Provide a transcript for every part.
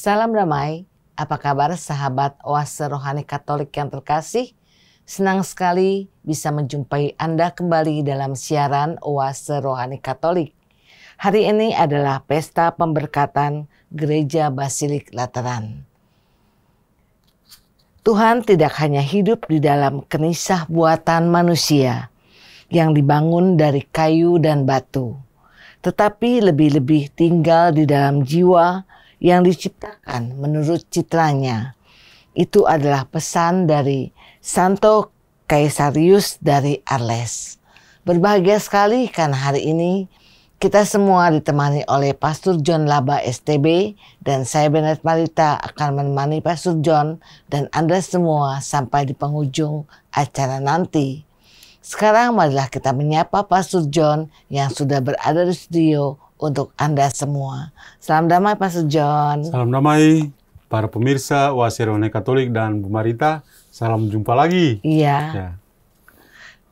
Salam damai, apa kabar sahabat Oase Rohani Katolik yang terkasih? Senang sekali bisa menjumpai Anda kembali dalam siaran Oase Rohani Katolik. Hari ini adalah pesta pemberkatan Gereja Basilik Lateran. Tuhan tidak hanya hidup di dalam kenisah buatan manusia yang dibangun dari kayu dan batu, tetapi lebih-lebih tinggal di dalam jiwa yang diciptakan menurut citranya. Itu adalah pesan dari Santo Caesarius dari Arles. Berbahagia sekali karena hari ini kita semua ditemani oleh Pastor John Laba STB dan saya Benet Marita akan menemani Pastor John dan Anda semua sampai di penghujung acara nanti. Sekarang marilah kita menyapa Pastor John yang sudah berada di studio untuk Anda semua. Salam damai Pastor John. Salam damai para pemirsa Oase Rohani Katolik dan Bu Marita. Salam jumpa lagi. Iya. Ya.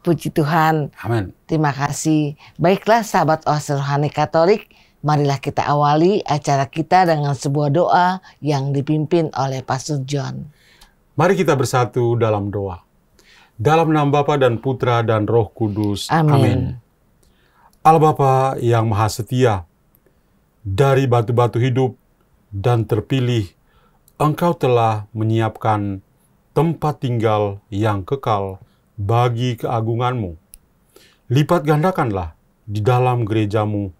Puji Tuhan. Amin. Terima kasih. Baiklah sahabat Oase Rohani Katolik, marilah kita awali acara kita dengan sebuah doa yang dipimpin oleh Pastor John. Mari kita bersatu dalam doa. Dalam nama Bapa dan Putra dan Roh Kudus. Amin. Allah Bapa yang Maha Setia, dari batu-batu hidup dan terpilih, Engkau telah menyiapkan tempat tinggal yang kekal bagi keagungan-Mu. Lipat gandakanlah di dalam gereja-Mu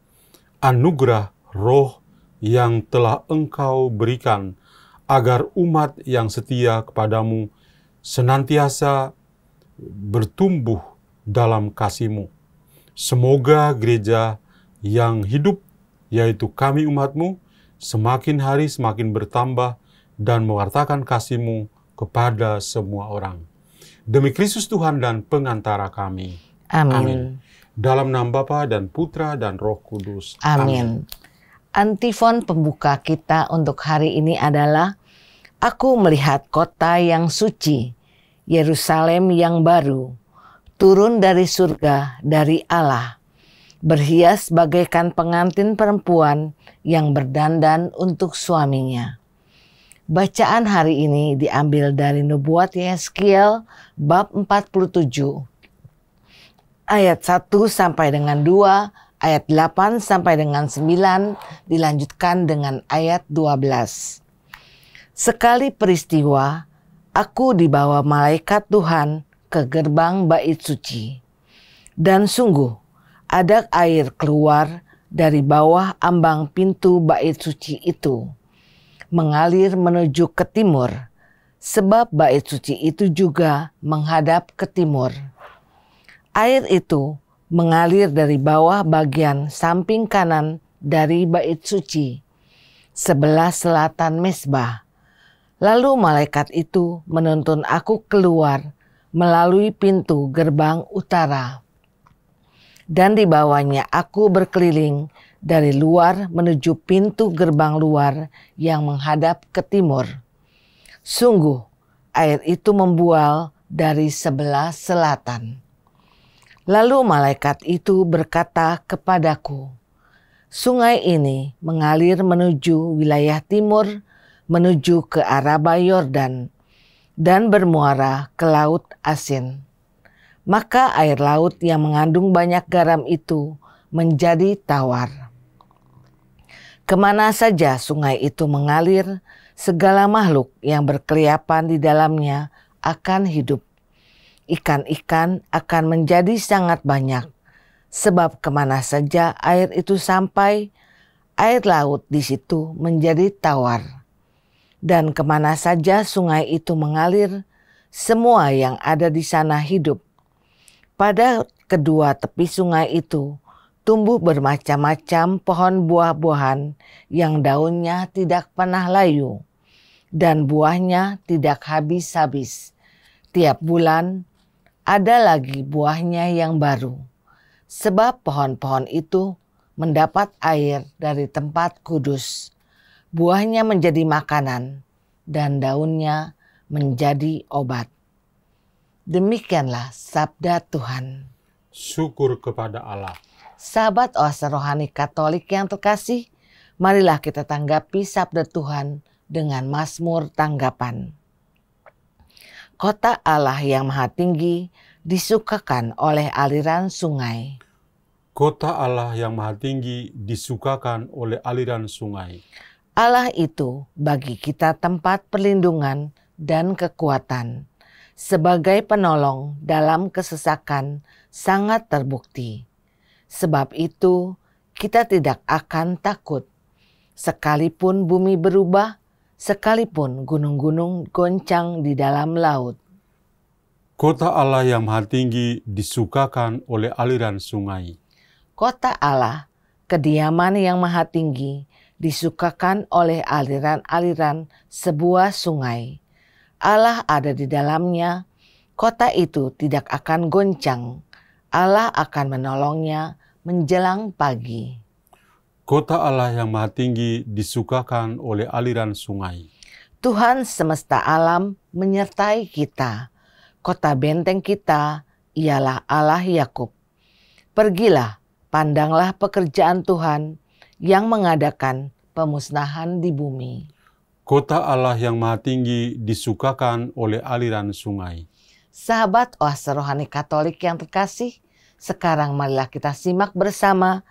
anugerah roh yang telah Engkau berikan, agar umat yang setia kepadamu senantiasa bertumbuh dalam kasih-Mu. Semoga gereja yang hidup, yaitu kami umat-Mu, semakin hari semakin bertambah dan mewartakan kasih-Mu kepada semua orang. Demi Kristus Tuhan dan pengantara kami. Amin. Dalam nama Bapa dan Putra dan Roh Kudus. Amin. Antifon pembuka kita untuk hari ini adalah, Aku melihat kota yang suci, Yerusalem yang baru, turun dari surga, dari Allah, berhias bagaikan pengantin perempuan yang berdandan untuk suaminya. Bacaan hari ini diambil dari Nubuat Yeskiel bab 47, ayat 1 sampai dengan 2, ayat 8 sampai dengan 9, dilanjutkan dengan ayat 12. Sekali peristiwa, aku dibawa malaikat Tuhan ke gerbang bait suci. Dan sungguh, ada air keluar dari bawah ambang pintu bait suci itu, mengalir menuju ke timur, sebab bait suci itu juga menghadap ke timur. Air itu mengalir dari bawah bagian samping kanan dari bait suci, sebelah selatan mezbah. Lalu malaikat itu menuntun aku keluar melalui pintu gerbang utara. Dan dibawanya aku berkeliling dari luar menuju pintu gerbang luar yang menghadap ke timur. Sungguh, air itu membual dari sebelah selatan. Lalu malaikat itu berkata kepadaku, sungai ini mengalir menuju wilayah timur, menuju ke Araba Yordan, dan bermuara ke Laut Asin. Maka air laut yang mengandung banyak garam itu menjadi tawar. Kemana saja sungai itu mengalir, segala makhluk yang berkeliapan di dalamnya akan hidup. Ikan-ikan akan menjadi sangat banyak, sebab kemana saja air itu sampai, air laut di situ menjadi tawar. Dan kemana saja sungai itu mengalir, semua yang ada di sana hidup. Pada kedua tepi sungai itu tumbuh bermacam-macam pohon buah-buahan yang daunnya tidak pernah layu dan buahnya tidak habis-habis. Tiap bulan ada lagi buahnya yang baru, sebab pohon-pohon itu mendapat air dari tempat kudus. Buahnya menjadi makanan dan daunnya menjadi obat. Demikianlah sabda Tuhan. Syukur kepada Allah. Sahabat Oase Rohani Katolik yang terkasih, marilah kita tanggapi sabda Tuhan dengan mazmur tanggapan. Kota Allah yang Maha Tinggi disukakan oleh aliran sungai. Kota Allah yang Maha Tinggi disukakan oleh aliran sungai. Allah itu bagi kita tempat perlindungan dan kekuatan. Sebagai penolong dalam kesesakan sangat terbukti. Sebab itu kita tidak akan takut. Sekalipun bumi berubah, sekalipun gunung-gunung goncang di dalam laut. Kota Allah yang Maha Tinggi disukakan oleh aliran sungai. Kota Allah, kediaman yang Maha Tinggi, disukakan oleh aliran-aliran sebuah sungai. Allah ada di dalamnya, kota itu tidak akan goncang. Allah akan menolongnya menjelang pagi. Kota Allah yang Maha Tinggi disukakan oleh aliran sungai. Tuhan semesta alam menyertai kita. Kota benteng kita ialah Allah Yakub. Pergilah, pandanglah pekerjaan Tuhan yang mengadakan pemusnahan di bumi. Kota Allah yang Maha Tinggi disukakan oleh aliran sungai. Sahabat Oase Rohani Katolik yang terkasih, sekarang marilah kita simak bersama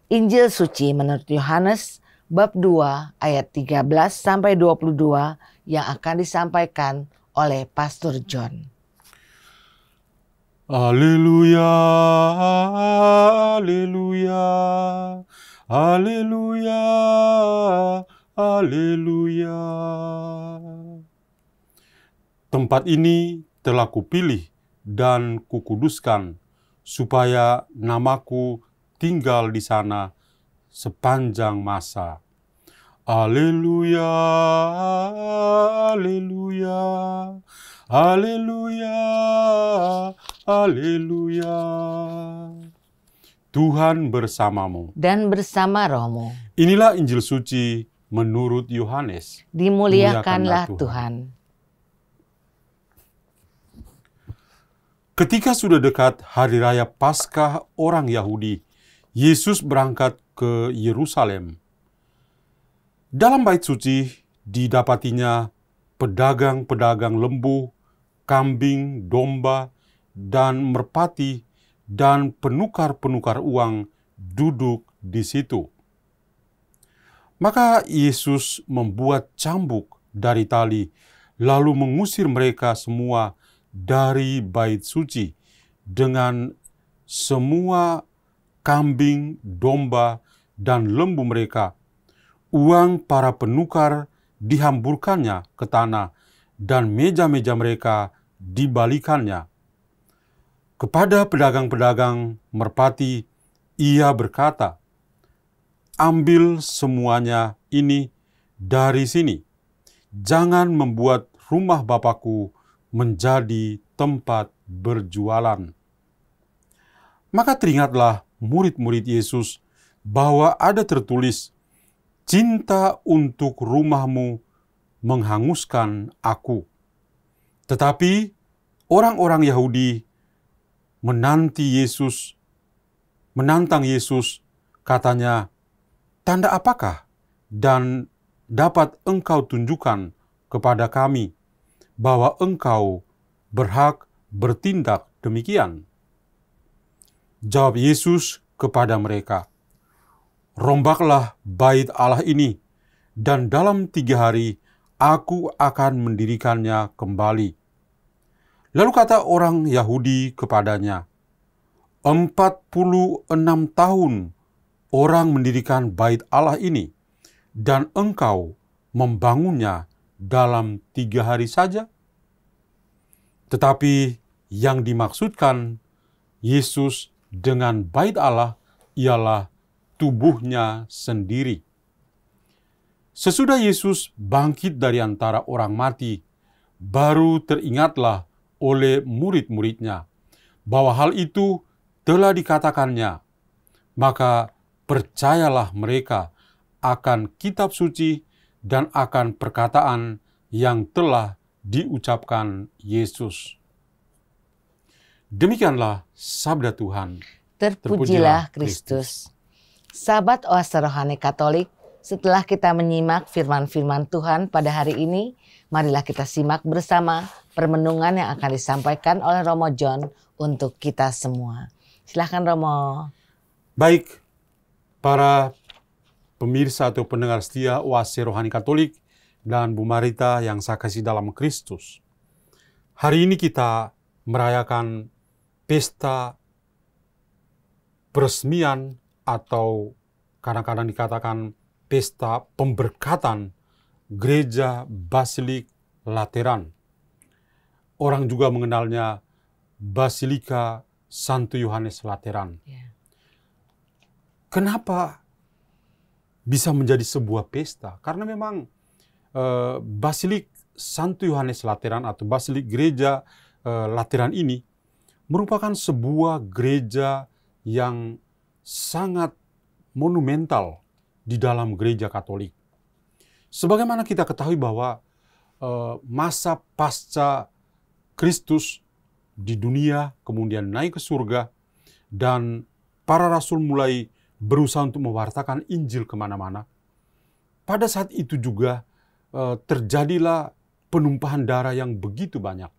Injil Suci menurut Yohanes bab 2 ayat 13-22 yang akan disampaikan oleh Pastor John. Haleluya, haleluya, haleluya, haleluya. Tempat ini telah kupilih dan kukuduskan, supaya namaku tinggal di sana sepanjang masa. Haleluya, haleluya, haleluya, haleluya. Tuhan bersamamu. Dan bersama rohmu. Inilah Injil Suci menurut Yohanes. Dimuliakanlah Tuhan. Ketika sudah dekat hari raya Paskah orang Yahudi, Yesus berangkat ke Yerusalem. Dalam bait suci didapatinya pedagang-pedagang lembu, kambing, domba, dan merpati, dan penukar-penukar uang duduk di situ. Maka Yesus membuat cambuk dari tali, lalu mengusir mereka semua dari bait suci dengan semua kambing, domba, dan lembu mereka. Uang para penukar dihamburkannya ke tanah, dan meja-meja mereka dibalikannya. Kepada pedagang-pedagang merpati, ia berkata, "Ambil semuanya ini dari sini. Jangan membuat rumah Bapakku menjadi tempat berjualan." Maka teringatlah murid-murid Yesus bahwa ada tertulis, "Cinta untuk rumahmu menghanguskan aku." Tetapi orang-orang Yahudi menantang Yesus, katanya, "Tanda apakah dan dapat engkau tunjukkan kepada kami bahwa engkau berhak bertindak demikian?" Jawab Yesus kepada mereka, "Rombaklah bait Allah ini, dan dalam 3 hari aku akan mendirikannya kembali." Lalu kata orang Yahudi kepadanya, 46 tahun orang mendirikan bait Allah ini, dan engkau membangunnya dalam 3 hari saja? Tetapi yang dimaksudkan Yesus dengan bait Allah ialah tubuhnya sendiri. Sesudah Yesus bangkit dari antara orang mati, baru teringatlah oleh murid-muridnya bahwa hal itu telah dikatakannya. Maka percayalah mereka akan kitab suci dan akan perkataan yang telah diucapkan Yesus. Demikianlah sabda Tuhan. Terpujilah Kristus. Sahabat Oase Rohani Katolik, Setelah kita menyimak firman-firman Tuhan pada hari ini, marilah kita simak bersama permenungan yang akan disampaikan oleh Romo John untuk kita semua. Silahkan Romo. Baik, para pemirsa atau pendengar setia Oase Rohani Katolik dan Bu Marita yang saya kasih dalam Kristus. Hari ini kita merayakan pesta peresmian atau kadang-kadang dikatakan pesta pemberkatan Gereja Basilik Lateran. Orang juga mengenalnya Basilika Santo Yohanes Lateran. Kenapa bisa menjadi sebuah pesta? Karena memang Basilik Santo Yohanes Lateran atau Basilik Gereja Lateran ini merupakan sebuah gereja yang sangat monumental di dalam gereja Katolik. Sebagaimana kita ketahui bahwa masa pasca Kristus di dunia kemudian naik ke surga dan para rasul mulai berusaha untuk mewartakan Injil kemana-mana. Pada saat itu juga terjadilah penumpahan darah yang begitu banyak.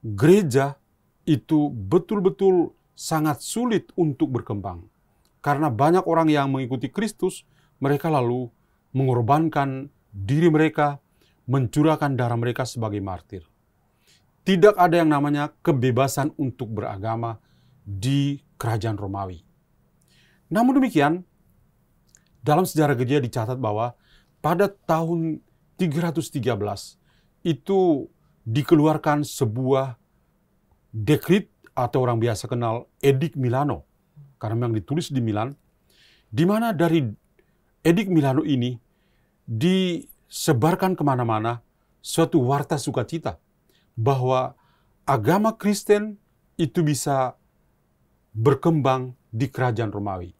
Gereja itu betul-betul sangat sulit untuk berkembang. Karena banyak orang yang mengikuti Kristus, mereka lalu mengorbankan diri mereka, mencurahkan darah mereka sebagai martir. Tidak ada yang namanya kebebasan untuk beragama di kerajaan Romawi. Namun demikian, dalam sejarah gereja dicatat bahwa pada tahun 313 itu dikeluarkan sebuah dekrit atau orang biasa kenal Edik Milano. Karena memang ditulis di Milan, di mana dari Edik Milano ini disebarkan kemana-mana suatu warta sukacita bahwa agama Kristen itu bisa berkembang di kerajaan Romawi.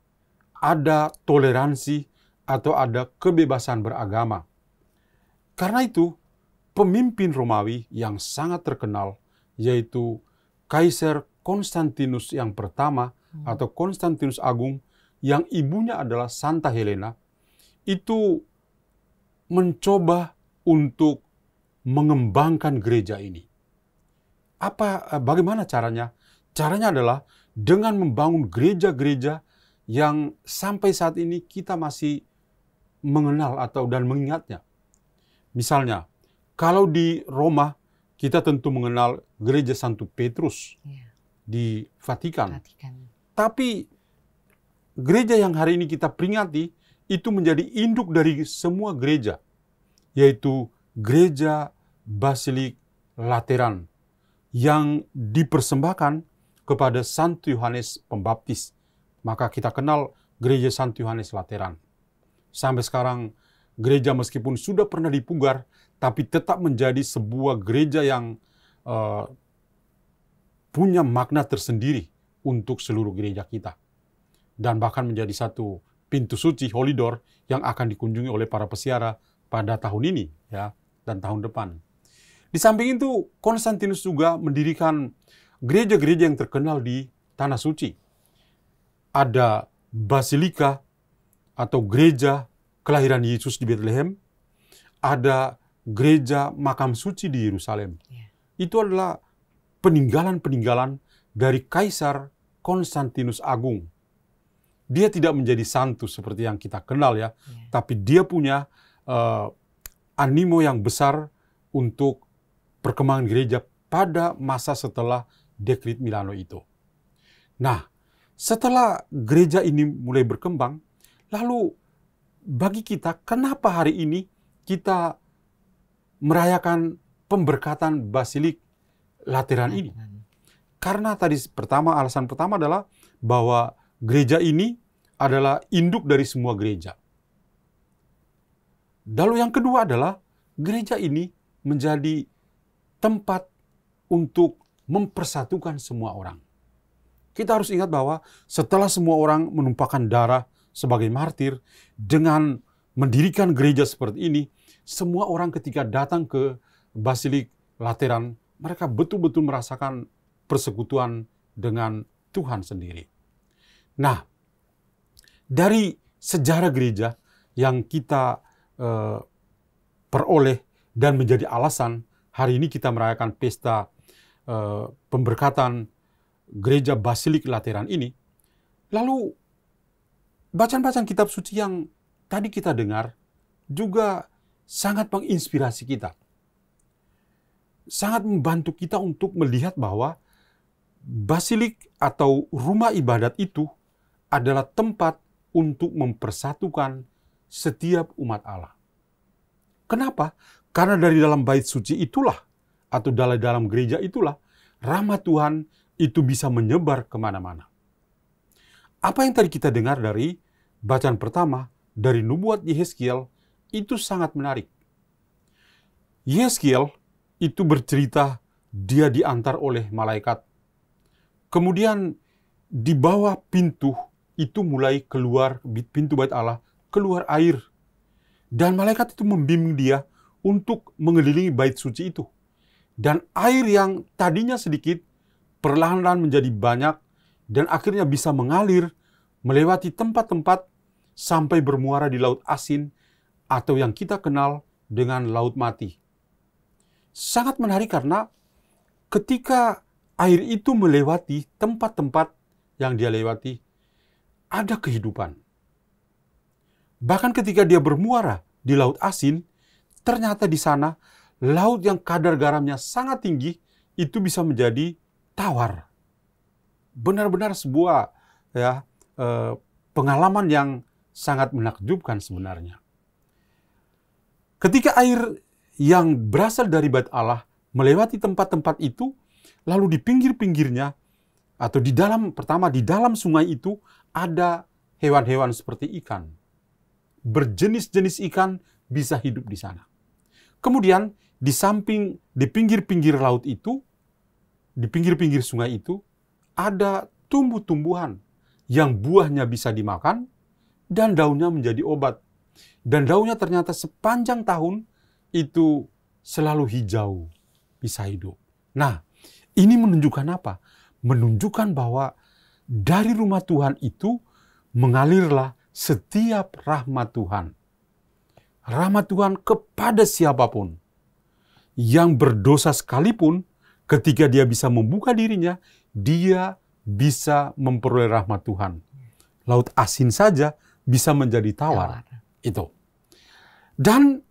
Ada toleransi atau ada kebebasan beragama. Karena itu, pemimpin Romawi yang sangat terkenal, yaitu Kaisar Konstantinus yang pertama, atau Konstantinus Agung, yang ibunya adalah Santa Helena, itu mencoba untuk mengembangkan gereja ini. Bagaimana caranya? Caranya adalah dengan membangun gereja-gereja yang sampai saat ini kita masih mengenal dan mengingatnya. Misalnya, kalau di Roma, kita tentu mengenal gereja Santo Petrus di Vatikan. Tapi gereja yang hari ini kita peringati itu menjadi induk dari semua gereja, yaitu Gereja Basilik Lateran yang dipersembahkan kepada Santo Yohanes Pembaptis. Maka kita kenal Gereja Santo Yohanes Lateran. Sampai sekarang gereja meskipun sudah pernah dipugar, tapi tetap menjadi sebuah gereja yang punya makna tersendiri untuk seluruh gereja kita. Dan bahkan menjadi satu pintu suci, Holy Door, yang akan dikunjungi oleh para pesiara pada tahun ini ya, dan tahun depan. Di samping itu, Konstantinus juga mendirikan gereja-gereja yang terkenal di Tanah Suci. Ada Basilika atau gereja kelahiran Yesus di Bethlehem, ada gereja makam suci di Yerusalem. Itu adalah peninggalan-peninggalan dari Kaisar Konstantinus Agung. Dia tidak menjadi santu seperti yang kita kenal ya, tapi dia punya animo yang besar untuk perkembangan gereja pada masa setelah dekrit Milano itu. Nah, setelah gereja ini mulai berkembang, lalu bagi kita, kenapa hari ini kita merayakan pemberkatan Basilik Lateran ini? Karena tadi alasan pertama adalah bahwa gereja ini adalah induk dari semua gereja. Lalu yang kedua adalah gereja ini menjadi tempat untuk mempersatukan semua orang. Kita harus ingat bahwa setelah semua orang menumpahkan darah sebagai martir, dengan mendirikan gereja seperti ini, semua orang ketika datang ke Basilik Lateran, mereka betul-betul merasakan persekutuan dengan Tuhan sendiri. Nah, dari sejarah gereja yang kita peroleh dan menjadi alasan hari ini kita merayakan pesta pemberkatan gereja Basilik Lateran ini. Lalu bacaan-bacaan kitab suci yang tadi kita dengar juga sangat menginspirasi kita. Sangat membantu kita untuk melihat bahwa basilik atau rumah ibadat itu adalah tempat untuk mempersatukan setiap umat Allah. Kenapa? Karena dari dalam bait suci itulah, atau dari dalam gereja itulah, rahmat Tuhan itu bisa menyebar kemana-mana. Apa yang tadi kita dengar dari bacaan pertama, dari nubuat Yehezkiel, itu sangat menarik. Yehezkiel itu bercerita dia diantar oleh malaikat. Kemudian di bawah pintu itu mulai keluar, pintu bait Allah, keluar air. Dan malaikat itu membimbing dia untuk mengelilingi bait suci itu. Dan air yang tadinya sedikit, perlahan-lahan menjadi banyak, dan akhirnya bisa mengalir, melewati tempat-tempat, sampai bermuara di Laut Asin, atau yang kita kenal dengan Laut Mati. Sangat menarik karena ketika air itu melewati tempat-tempat yang dia lewati, ada kehidupan. Bahkan ketika dia bermuara di Laut Asin, ternyata di sana laut yang kadar garamnya sangat tinggi itu bisa menjadi tawar. Benar-benar sebuah pengalaman yang sangat menakjubkan sebenarnya. Ketika air yang berasal dari bait Allah melewati tempat-tempat itu, lalu di pinggir-pinggirnya atau di dalam sungai itu ada hewan-hewan seperti ikan. Berjenis-jenis ikan bisa hidup di sana. Kemudian di pinggir-pinggir laut itu, di pinggir-pinggir sungai itu, ada tumbuh-tumbuhan yang buahnya bisa dimakan dan daunnya menjadi obat. Dan daunnya ternyata sepanjang tahun itu selalu hijau, bisa hidup. Nah, ini menunjukkan apa? Menunjukkan bahwa dari rumah Tuhan itu mengalirlah setiap rahmat Tuhan. Rahmat Tuhan kepada siapapun. Yang berdosa sekalipun, ketika dia bisa membuka dirinya, dia bisa memperoleh rahmat Tuhan. Laut asin saja bisa menjadi tawar. Itu. Dan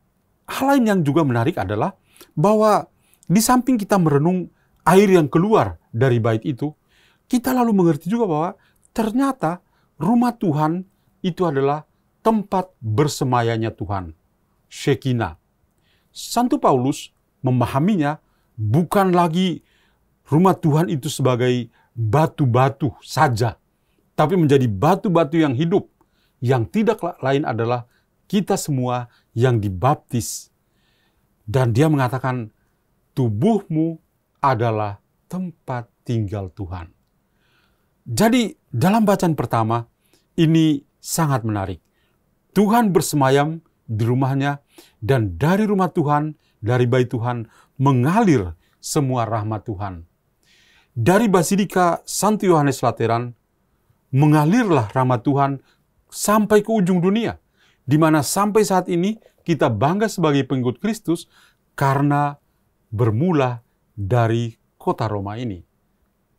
hal lain yang juga menarik adalah bahwa di samping kita merenung air yang keluar dari bait itu, kita lalu mengerti juga bahwa ternyata rumah Tuhan itu adalah tempat bersemayanya Tuhan. Shekinah. Santo Paulus memahaminya bukan lagi rumah Tuhan itu sebagai batu-batu saja, tapi menjadi batu-batu yang hidup, yang tidak lain adalah kita semua yang dibaptis. Dan dia mengatakan, tubuhmu adalah tempat tinggal Tuhan. Jadi dalam bacaan pertama, ini sangat menarik. Tuhan bersemayam di rumahnya, dan dari rumah Tuhan, dari bait Tuhan, mengalir semua rahmat Tuhan. Dari Basilika Santo Yohanes Lateran, mengalirlah rahmat Tuhan sampai ke ujung dunia, di mana sampai saat ini kita bangga sebagai pengikut Kristus karena bermula dari kota Roma ini.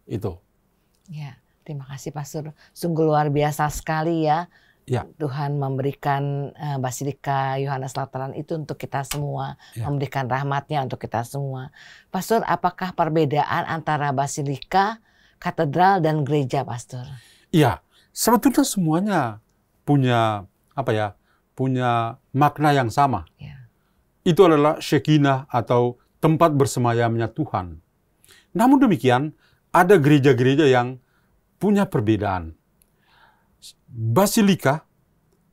Itu. Ya, terima kasih Pastor. Sungguh luar biasa sekali ya. Ya. Tuhan memberikan Basilika Yohanes Lateran itu untuk kita semua, ya. Memberikan rahmatnya untuk kita semua. Pastor, apakah perbedaan antara Basilika, katedral, dan gereja, Pastor? Iya, sebetulnya semuanya punya punya makna yang sama. Ya. Itu adalah Shekinah atau tempat bersemayamnya Tuhan. Namun demikian, ada gereja-gereja yang punya perbedaan. Basilika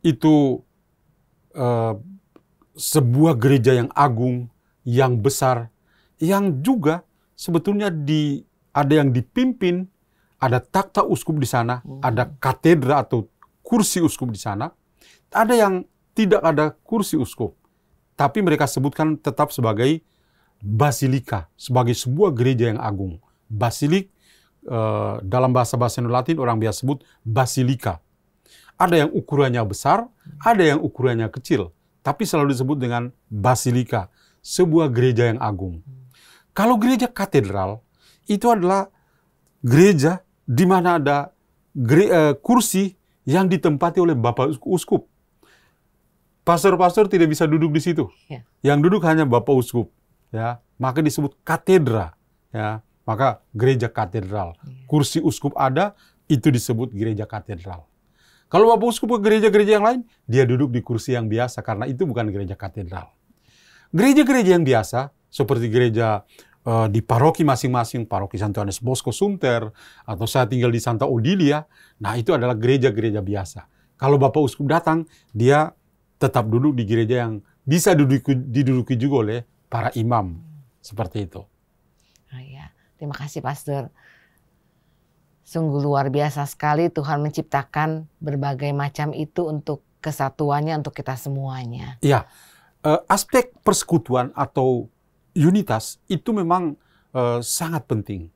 itu sebuah gereja yang agung, yang besar, yang juga sebetulnya ada yang dipimpin, ada takhta uskup di sana, ada katedra atau kursi uskup di sana, ada yang tidak ada kursi uskup, tapi mereka sebutkan tetap sebagai basilika, sebagai sebuah gereja yang agung. Basilik dalam bahasa Latin orang biasa sebut basilika. Ada yang ukurannya besar, ada yang ukurannya kecil. Tapi selalu disebut dengan basilika, sebuah gereja yang agung. Kalau gereja katedral, itu adalah gereja di mana ada kursi yang ditempati oleh Bapak Uskup. Pastor-pastor tidak bisa duduk di situ. Ya. Yang duduk hanya Bapak Uskup. Ya, maka disebut katedra. Ya, maka gereja katedral. Kursi uskup ada, itu disebut gereja katedral. Kalau Bapak Uskup ke gereja-gereja yang lain, dia duduk di kursi yang biasa karena itu bukan gereja katedral. Gereja-gereja yang biasa, seperti gereja di paroki masing-masing, paroki Santo Yohanes Bosco Sunter, atau saya tinggal di Santa Odilia, nah itu adalah gereja-gereja biasa. Kalau Bapak Uskup datang, dia tetap duduk di gereja yang bisa diduduki juga oleh para imam. Seperti itu. Oh, ya. Terima kasih, Pastor. Sungguh luar biasa sekali Tuhan menciptakan berbagai macam itu untuk kesatuannya, untuk kita semuanya. Ya, aspek persekutuan atau unitas itu memang sangat penting.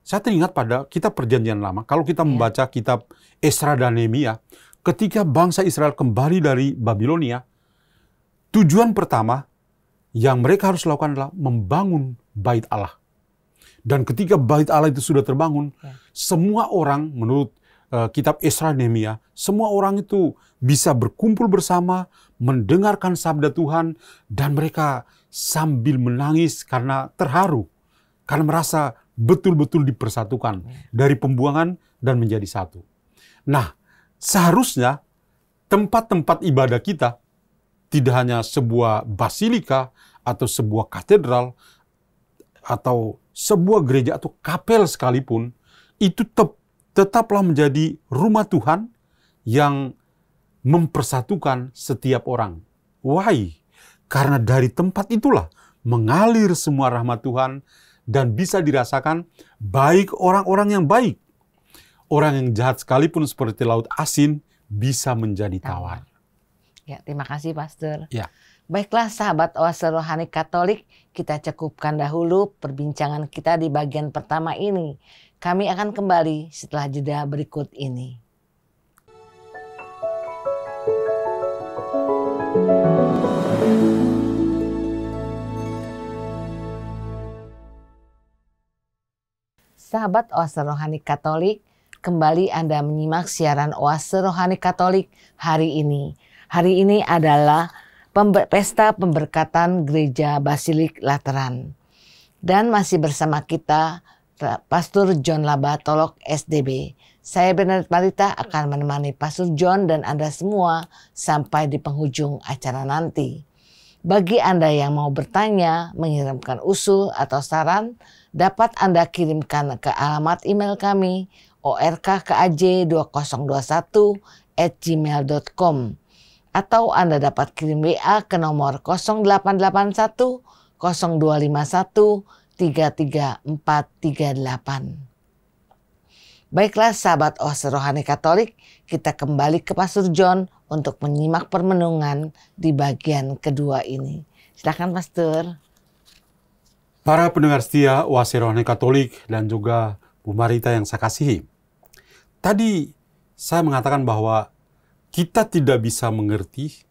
Saya teringat pada kitab Perjanjian Lama, kalau kita membaca kitab Esra dan Nehemia, ketika bangsa Israel kembali dari Babilonia, tujuan pertama yang mereka harus lakukan adalah membangun bait Allah. Dan ketika bait Allah itu sudah terbangun, semua orang menurut kitab Esra Nehemia, semua orang itu bisa berkumpul bersama, mendengarkan sabda Tuhan, dan mereka sambil menangis karena terharu, karena merasa betul-betul dipersatukan dari pembuangan dan menjadi satu. Nah, seharusnya tempat-tempat ibadah kita tidak hanya sebuah basilika atau sebuah katedral atau sebuah gereja atau kapel sekalipun, itu tetaplah menjadi rumah Tuhan yang mempersatukan setiap orang. Why? Karena dari tempat itulah mengalir semua rahmat Tuhan dan bisa dirasakan baik orang-orang yang baik. Orang yang jahat sekalipun seperti laut asin bisa menjadi tawar. Ya, terima kasih, Pastor. Ya. Baiklah sahabat Oase Rohani Katolik, kita cukupkan dahulu perbincangan kita di bagian pertama ini. Kami akan kembali setelah jeda berikut ini. Sahabat Oase Rohani Katolik, kembali Anda menyimak siaran Oase Rohani Katolik hari ini. Hari ini adalah pesta pemberkatan Gereja Basilik Lateran. Dan masih bersama kita Pastor John Labatolok SDB. Saya Bernadette Marita akan menemani Pastor John dan Anda semua sampai di penghujung acara nanti. Bagi Anda yang mau bertanya, mengirimkan usul atau saran, dapat Anda kirimkan ke alamat email kami orkkaj2021@gmail.com. Atau Anda dapat kirim WA ke nomor 0881 0251 33438. Baiklah sahabat Oase Rohani Katolik, kita kembali ke Pastor John untuk menyimak permenungan di bagian kedua ini. Silakan Pastor. Para pendengar setia Oase Rohani Katolik dan juga Bu Marita yang saya kasihi. Tadi saya mengatakan bahwa kita tidak bisa mengerti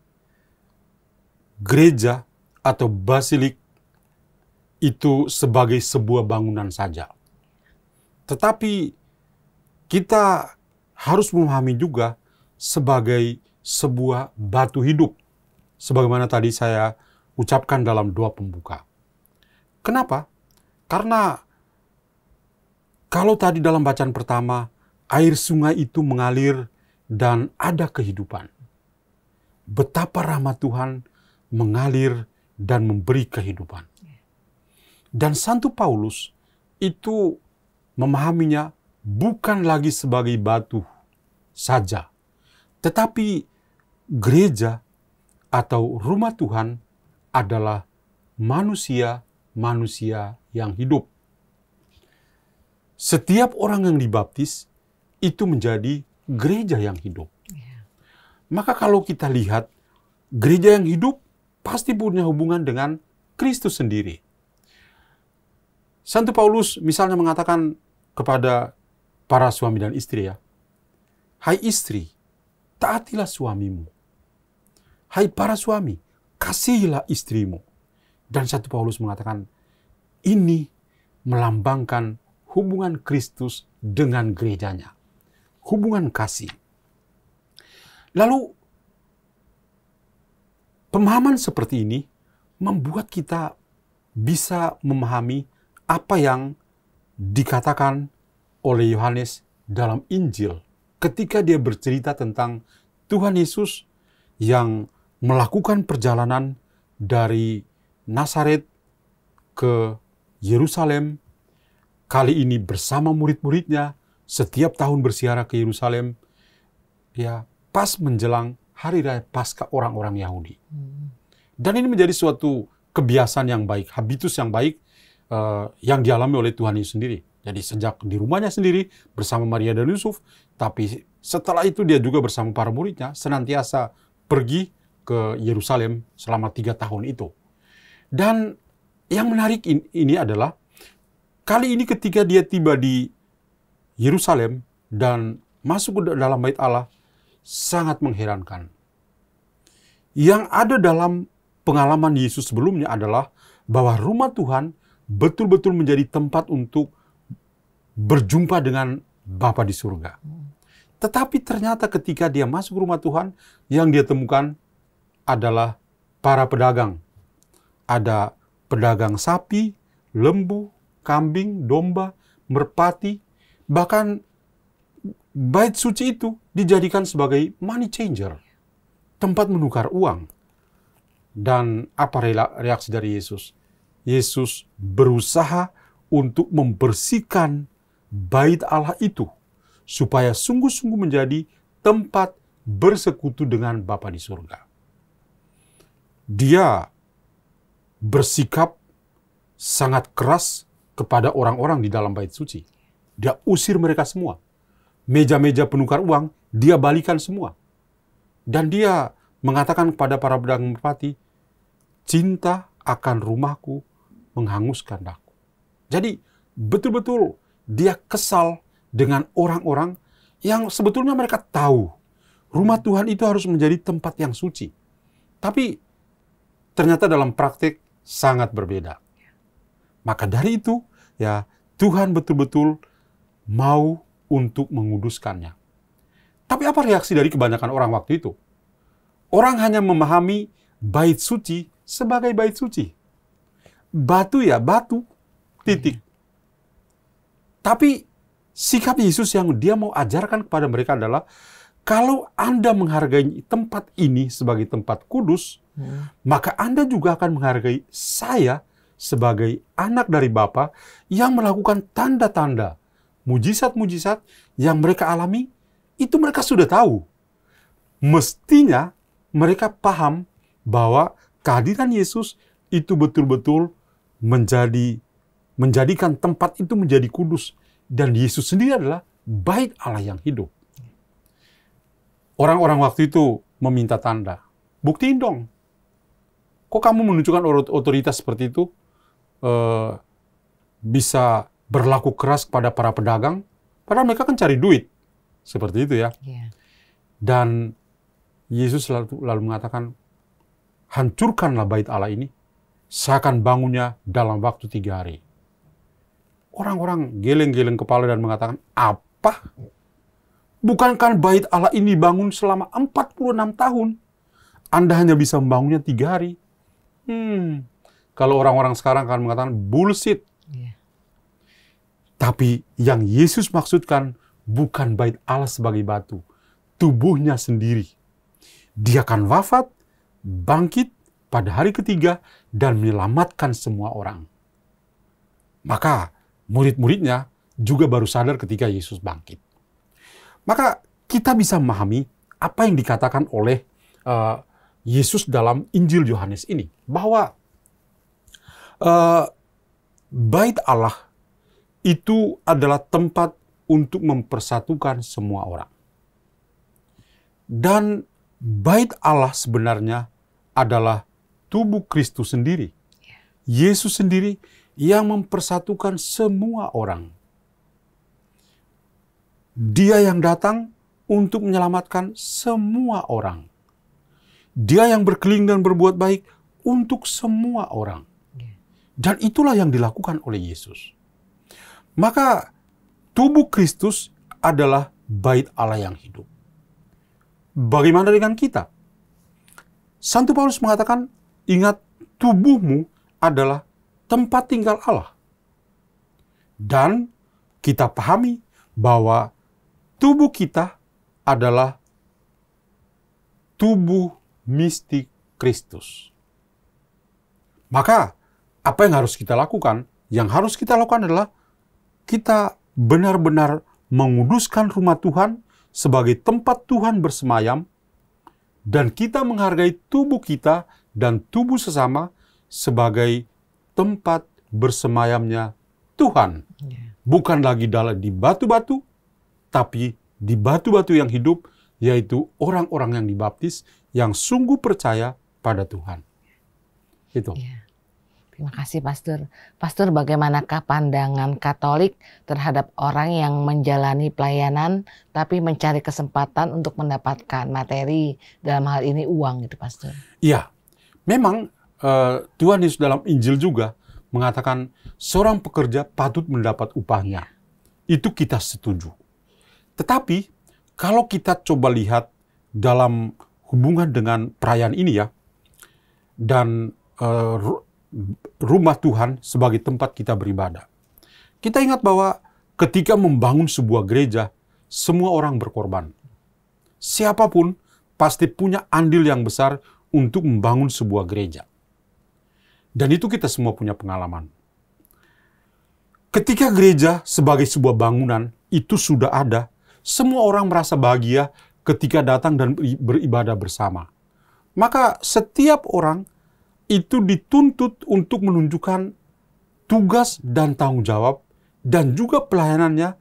gereja atau basilik itu sebagai sebuah bangunan saja. Tetapi kita harus memahami juga sebagai sebuah batu hidup. Sebagaimana tadi saya ucapkan dalam doa pembuka. Kenapa? Karena kalau tadi dalam bacaan pertama, air sungai itu mengalir dan ada kehidupan. Betapa rahmat Tuhan mengalir dan memberi kehidupan. Dan Santo Paulus itu memahaminya bukan lagi sebagai batu saja, tetapi gereja atau rumah Tuhan adalah manusia-manusia yang hidup. Setiap orang yang dibaptis itu menjadi gereja yang hidup. Maka kalau kita lihat gereja yang hidup pasti punya hubungan dengan Kristus sendiri. Santo Paulus misalnya mengatakan kepada para suami dan istri, ya, hai istri, taatilah suamimu. Hai para suami, kasihilah istrimu. Dan 1 Paulus mengatakan, ini melambangkan hubungan Kristus dengan gerejanya. Hubungan kasih. Lalu, pemahaman seperti ini membuat kita bisa memahami apa yang dikatakan oleh Yohanes dalam Injil ketika dia bercerita tentang Tuhan Yesus yang melakukan perjalanan dari Nazaret ke Yerusalem, kali ini bersama murid-muridnya, setiap tahun berziarah ke Yerusalem, ya pas menjelang Hari Raya Paskah orang-orang Yahudi. Dan ini menjadi suatu kebiasaan yang baik, habitus yang baik yang dialami oleh Tuhan Yesus sendiri. Jadi sejak di rumahnya sendiri bersama Maria dan Yusuf, tapi setelah itu dia juga bersama para muridnya senantiasa pergi ke Yerusalem selama 3 tahun itu. Dan yang menarik ini adalah kali ini ketika dia tiba di Yerusalem dan masuk ke dalam bait Allah, sangat mengherankan. Yang ada dalam pengalaman Yesus sebelumnya adalah bahwa rumah Tuhan betul-betul menjadi tempat untuk berjumpa dengan Bapa di surga. Tetapi ternyata ketika dia masuk rumah Tuhan, yang dia temukan adalah para pedagang. Ada pedagang sapi, lembu, kambing, domba, merpati, bahkan bait suci itu dijadikan sebagai money changer, tempat menukar uang. Dan apa reaksi dari Yesus? Yesus berusaha untuk membersihkan bait Allah itu supaya sungguh-sungguh menjadi tempat bersekutu dengan Bapa di surga. Dia bersikap sangat keras kepada orang-orang di dalam bait suci. Dia usir mereka semua. Meja-meja penukar uang, dia balikan semua. Dan dia mengatakan kepada para pedagang merpati, cinta akan rumahku menghanguskan aku. Jadi, betul-betul dia kesal dengan orang-orang yang sebetulnya mereka tahu rumah Tuhan itu harus menjadi tempat yang suci. Tapi, ternyata dalam praktik sangat berbeda. Maka dari itu, ya Tuhan betul-betul mau untuk menguduskannya. Tapi apa reaksi dari kebanyakan orang waktu itu? Orang hanya memahami bait suci sebagai bait suci. Batu ya batu, titik. Tapi sikap Yesus yang dia mau ajarkan kepada mereka adalah, kalau Anda menghargai tempat ini sebagai tempat kudus, maka Anda juga akan menghargai saya sebagai anak dari Bapa yang melakukan tanda-tanda, mujizat-mujizat yang mereka alami, itu mereka sudah tahu. Mestinya mereka paham bahwa kehadiran Yesus itu betul-betul menjadikan tempat itu menjadi kudus. Dan Yesus sendiri adalah bait Allah yang hidup. Orang-orang waktu itu meminta tanda. Buktiin dong. Kok kamu menunjukkan otoritas seperti itu? Bisa berlaku keras kepada para pedagang? Padahal mereka kan cari duit. Seperti itu ya. Yeah. Dan Yesus lalu mengatakan, hancurkanlah bait Allah ini. Saya akan bangunnya dalam waktu 3 hari. Orang-orang geleng-geleng kepala dan mengatakan, apa? Bukankah bait Allah ini dibangun selama 46 tahun? Anda hanya bisa membangunnya 3 hari. Kalau orang-orang sekarang akan mengatakan bullshit. Yeah. Tapi yang Yesus maksudkan bukan bait Allah sebagai batu. Tubuhnya sendiri. Dia akan wafat, bangkit pada hari ketiga, dan menyelamatkan semua orang. Maka murid-muridnya juga baru sadar ketika Yesus bangkit. Maka kita bisa memahami apa yang dikatakan oleh Yesus dalam Injil Yohanes ini. Bahwa bait Allah itu adalah tempat untuk mempersatukan semua orang. Dan bait Allah sebenarnya adalah tubuh Kristus sendiri. Yesus sendiri yang mempersatukan semua orang. Dia yang datang untuk menyelamatkan semua orang. Dia yang berkeliling dan berbuat baik untuk semua orang. Dan itulah yang dilakukan oleh Yesus. Maka tubuh Kristus adalah bait Allah yang hidup. Bagaimana dengan kita? Santo Paulus mengatakan, ingat, tubuhmu adalah tempat tinggal Allah. Dan kita pahami bahwa tubuh kita adalah tubuh mistik Kristus. Maka, apa yang harus kita lakukan? Yang harus kita lakukan adalah kita benar-benar menguduskan rumah Tuhan sebagai tempat Tuhan bersemayam, dan kita menghargai tubuh kita dan tubuh sesama sebagai tempat bersemayamnya Tuhan. Bukan lagi di batu-batu, tapi di batu-batu yang hidup, yaitu orang-orang yang dibaptis, yang sungguh percaya pada Tuhan. Itu. Ya. Terima kasih, Pastor. Pastor, bagaimanakah pandangan Katolik terhadap orang yang menjalani pelayanan tapi mencari kesempatan untuk mendapatkan materi, dalam hal ini uang, gitu, Pastor? Iya, memang Tuhan Yesus dalam Injil juga mengatakan seorang pekerja patut mendapat upahnya. Itu kita setuju. Tetapi kalau kita coba lihat dalam hubungan dengan perayaan ini ya, dan rumah Tuhan sebagai tempat kita beribadah. Kita ingat bahwa ketika membangun sebuah gereja, semua orang berkorban. Siapapun pasti punya andil yang besar untuk membangun sebuah gereja. Dan itu kita semua punya pengalaman. Ketika gereja sebagai sebuah bangunan itu sudah ada, semua orang merasa bahagia ketika datang dan beribadah bersama. Maka setiap orang itu dituntut untuk menunjukkan tugas dan tanggung jawab dan juga pelayanannya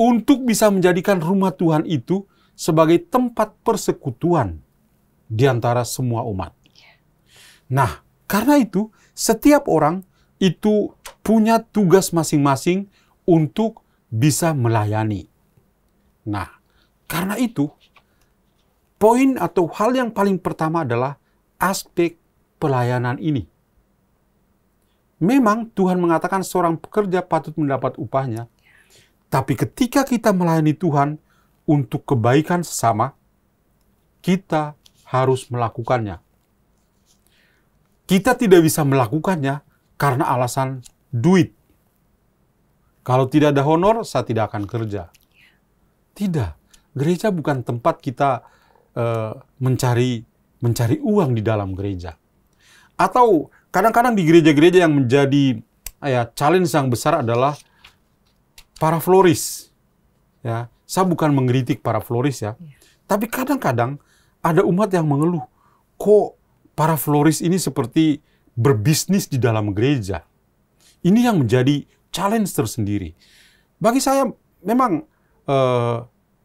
untuk bisa menjadikan rumah Tuhan itu sebagai tempat persekutuan di antara semua umat. Nah, karena itu setiap orang itu punya tugas masing-masing untuk bisa melayani. Nah, karena itu poin atau hal yang paling pertama adalah aspek pelayanan ini. Memang Tuhan mengatakan seorang pekerja patut mendapat upahnya, tapi ketika kita melayani Tuhan untuk kebaikan sesama, kita harus melakukannya. Kita tidak bisa melakukannya karena alasan duit. Kalau tidak ada honor, saya tidak akan kerja. Tidak. Gereja bukan tempat kita mencari uang di dalam gereja. Atau kadang-kadang di gereja-gereja yang menjadi challenge yang besar adalah para floris. Ya, saya bukan mengkritik para floris ya. Tapi kadang-kadang ada umat yang mengeluh, kok para floris ini seperti berbisnis di dalam gereja. Ini yang menjadi challenge tersendiri. Bagi saya memang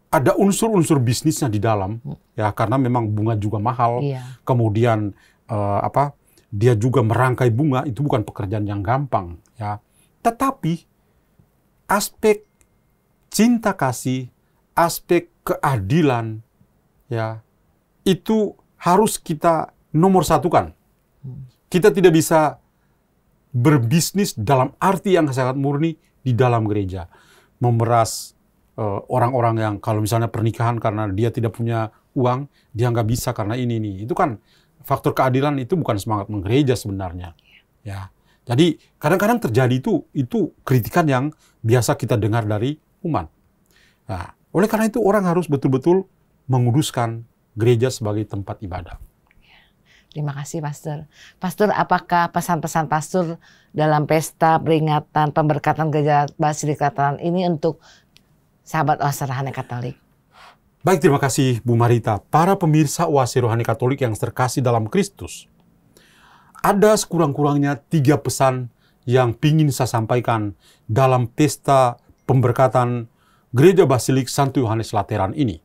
ada unsur-unsur bisnisnya di dalam, ya, karena memang bunga juga mahal. Kemudian dia juga merangkai bunga, itu bukan pekerjaan yang gampang, ya. Tetapi aspek cinta kasih, aspek keadilan, ya, itu harus kita nomor satukan. Kita tidak bisa berbisnis dalam arti yang sangat murni di dalam gereja, memeras orang-orang yang kalau misalnya pernikahan karena dia tidak punya uang, dia nggak bisa karena ini. Itu kan faktor keadilan, itu bukan semangat menggereja sebenarnya. Ya, jadi kadang-kadang terjadi itu kritikan yang biasa kita dengar dari umat. Nah, oleh karena itu orang harus betul-betul menguduskan gereja sebagai tempat ibadah. Terima kasih, Pastor. Pastor, apakah pesan-pesan Pastor dalam pesta peringatan pemberkatan Gereja Basilika Lateran ini untuk sahabat Oase Rohani Katolik? Baik, terima kasih Bu Marita. Para pemirsa Oase Rohani Katolik yang terkasih dalam Kristus, ada sekurang-kurangnya 3 pesan yang ingin saya sampaikan dalam pesta pemberkatan Gereja Basilik Santo Yohanes Lateran ini.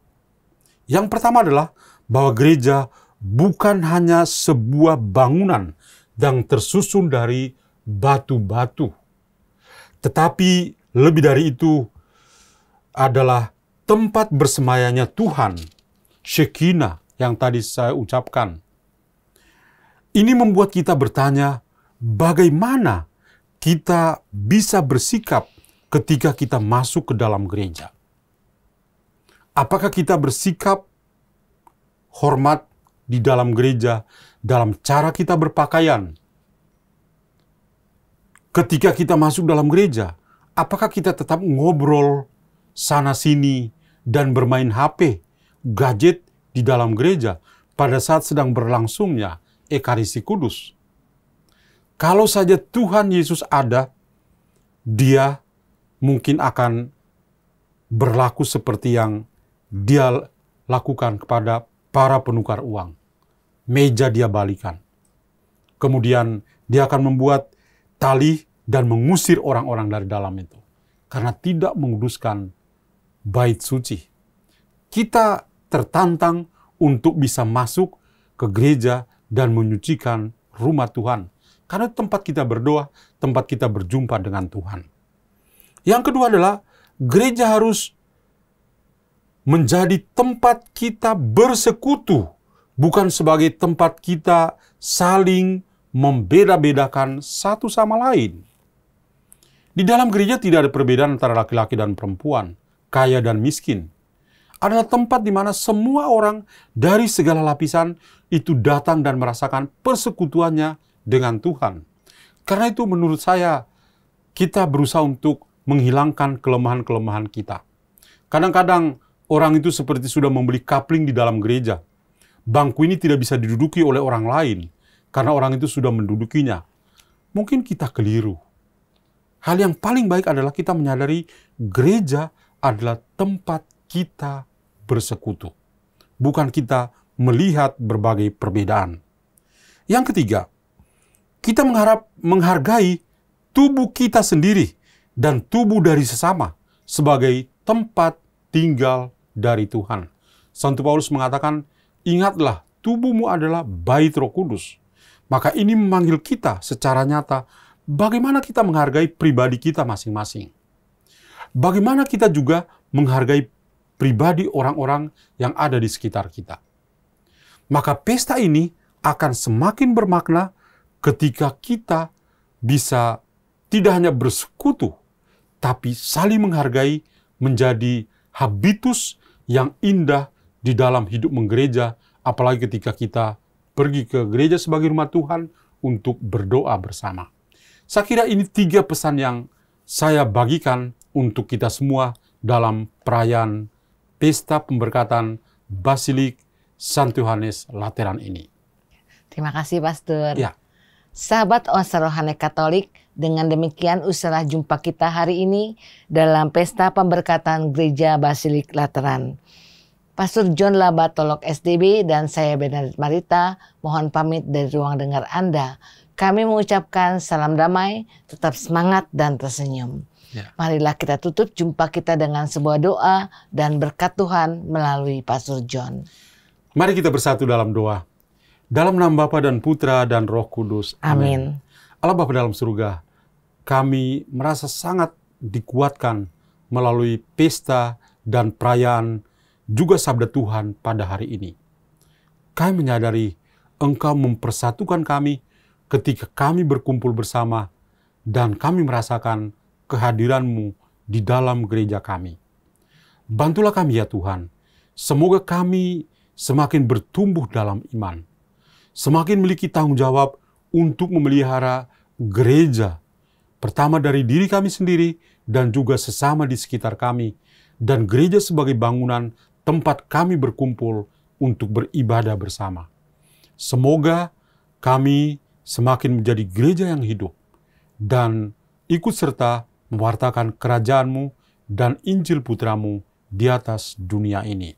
Yang pertama adalah bahwa gereja bukan hanya sebuah bangunan yang tersusun dari batu-batu, tetapi lebih dari itu adalah tempat bersemayanya Tuhan, Shekinah yang tadi saya ucapkan. Ini membuat kita bertanya, bagaimana kita bisa bersikap ketika kita masuk ke dalam gereja? Apakah kita bersikap hormat di dalam gereja, dalam cara kita berpakaian? Ketika kita masuk dalam gereja, apakah kita tetap ngobrol sana-sini dan bermain HP, gadget di dalam gereja pada saat sedang berlangsungnya Ekaristi Kudus? Kalau saja Tuhan Yesus ada, Dia mungkin akan berlaku seperti yang Dia lakukan kepada para penukar uang. Meja Dia balikan. Kemudian Dia akan membuat tali dan mengusir orang-orang dari dalam itu. Karena tidak menguduskan bait suci. Kita tertantang untuk bisa masuk ke gereja dan menyucikan rumah Tuhan. Karena tempat kita berdoa, tempat kita berjumpa dengan Tuhan. Yang kedua adalah, gereja harus menjadi tempat kita bersekutu, bukan sebagai tempat kita saling membeda-bedakan satu sama lain. Di dalam gereja tidak ada perbedaan antara laki-laki dan perempuan, kaya dan miskin. Adalah tempat di mana semua orang dari segala lapisan itu datang dan merasakan persekutuannya dengan Tuhan. Karena itu menurut saya, kita berusaha untuk menghilangkan kelemahan-kelemahan kita. Kadang-kadang orang itu seperti sudah membeli kapling di dalam gereja. Bangku ini tidak bisa diduduki oleh orang lain, karena orang itu sudah mendudukinya. Mungkin kita keliru. Hal yang paling baik adalah kita menyadari gereja adalah tempat kita bersekutu. Bukan kita melihat berbagai perbedaan. Yang ketiga, kita menghargai tubuh kita sendiri dan tubuh dari sesama sebagai tempat tinggal dari Tuhan. Santo Paulus mengatakan, ingatlah tubuhmu adalah bait Roh Kudus. Maka ini memanggil kita secara nyata bagaimana kita menghargai pribadi kita masing-masing. Bagaimana kita juga menghargai pribadi orang-orang yang ada di sekitar kita. Maka pesta ini akan semakin bermakna ketika kita bisa tidak hanya bersekutu, tapi saling menghargai menjadi habitus yang indah di dalam hidup menggereja, apalagi ketika kita pergi ke gereja sebagai rumah Tuhan untuk berdoa bersama. Saya kira ini 3 pesan yang saya bagikan untuk kita semua dalam perayaan Pesta Pemberkatan Basilik Santo Yohanes Lateran ini. Terima kasih, Pastor. Ya. Sahabat Oase Rohani Katolik, dengan demikian usahlah jumpa kita hari ini dalam Pesta Pemberkatan Gereja Basilik Lateran. Pastor John Labatolok SDB dan saya Bernadette Marita mohon pamit dari ruang dengar Anda. Kami mengucapkan salam damai, tetap semangat dan tersenyum. Ya. Marilah kita tutup jumpa kita dengan sebuah doa dan berkat Tuhan melalui Pastor John. Mari kita bersatu dalam doa. Dalam nama Bapa dan Putra dan Roh Kudus. Amin. Allah Bapa dalam surga, kami merasa sangat dikuatkan melalui pesta dan perayaan juga sabda Tuhan pada hari ini. Kami menyadari Engkau mempersatukan kami ketika kami berkumpul bersama dan kami merasakan kehadiran-Mu di dalam gereja kami. Bantulah kami ya Tuhan, semoga kami semakin bertumbuh dalam iman, semakin memiliki tanggung jawab untuk memelihara gereja, pertama dari diri kami sendiri dan juga sesama di sekitar kami, dan gereja sebagai bangunan tempat kami berkumpul untuk beribadah bersama. Semoga kami semakin menjadi gereja yang hidup dan ikut serta mewartakan kerajaan-Mu dan Injil Putra-Mu di atas dunia ini.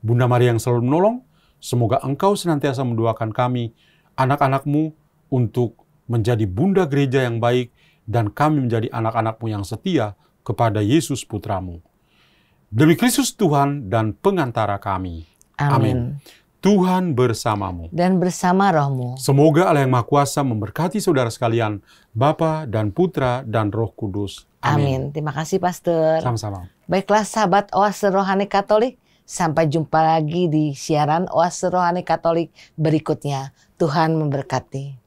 Bunda Maria yang selalu menolong, semoga Engkau senantiasa mendoakan kami, anak-anak-Mu, untuk menjadi bunda gereja yang baik, dan kami menjadi anak-anak-Mu yang setia kepada Yesus Putra-Mu. Demi Kristus Tuhan dan pengantara kami. Amin. Tuhan bersamamu. Dan bersama rohmu. Semoga Allah yang Maha Kuasa memberkati saudara sekalian, Bapa dan Putra dan Roh Kudus. Amin. Terima kasih, Pastor. Sama-sama. Baiklah sahabat Oase Rohani Katolik, sampai jumpa lagi di siaran Oase Rohani Katolik berikutnya. Tuhan memberkati.